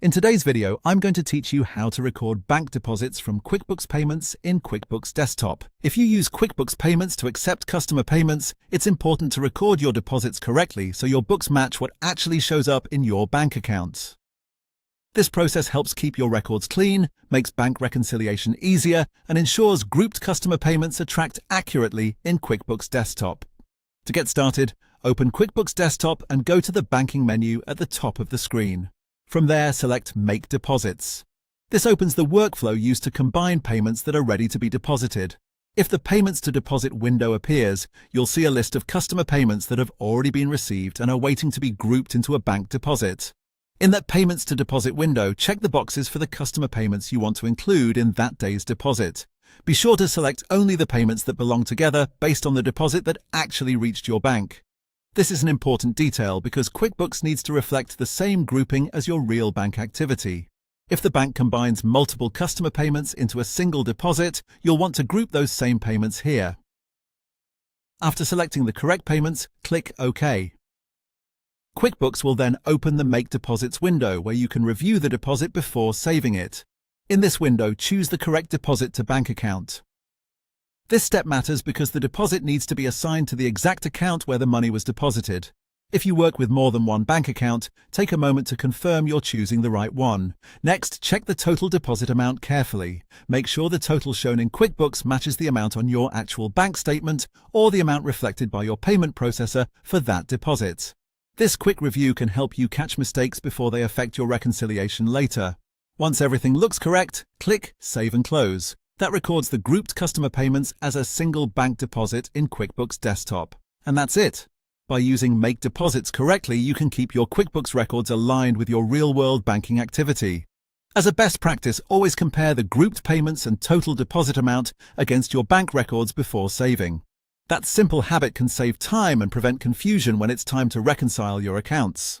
In today's video, I'm going to teach you how to record bank deposits from QuickBooks Payments in QuickBooks Desktop. If you use QuickBooks Payments to accept customer payments, it's important to record your deposits correctly so your books match what actually shows up in your bank account. This process helps keep your records clean, makes bank reconciliation easier, and ensures grouped customer payments are tracked accurately in QuickBooks Desktop. To get started, open QuickBooks Desktop and go to the banking menu at the top of the screen. From there, select Make Deposits. This opens the workflow used to combine payments that are ready to be deposited. If the Payments to Deposit window appears, you'll see a list of customer payments that have already been received and are waiting to be grouped into a bank deposit. In that Payments to Deposit window, check the boxes for the customer payments you want to include in that day's deposit. Be sure to select only the payments that belong together based on the deposit that actually reached your bank. This is an important detail because QuickBooks needs to reflect the same grouping as your real bank activity. If the bank combines multiple customer payments into a single deposit, you'll want to group those same payments here. After selecting the correct payments, click OK. QuickBooks will then open the Make Deposits window where you can review the deposit before saving it. In this window, choose the correct deposit to bank account. This step matters because the deposit needs to be assigned to the exact account where the money was deposited. If you work with more than one bank account, take a moment to confirm you're choosing the right one. Next, check the total deposit amount carefully. Make sure the total shown in QuickBooks matches the amount on your actual bank statement or the amount reflected by your payment processor for that deposit. This quick review can help you catch mistakes before they affect your reconciliation later. Once everything looks correct, click Save and Close. That records the grouped customer payments as a single bank deposit in QuickBooks Desktop. And that's it. By using Make Deposits correctly, you can keep your QuickBooks records aligned with your real-world banking activity. As a best practice, always compare the grouped payments and total deposit amount against your bank records before saving. That simple habit can save time and prevent confusion when it's time to reconcile your accounts.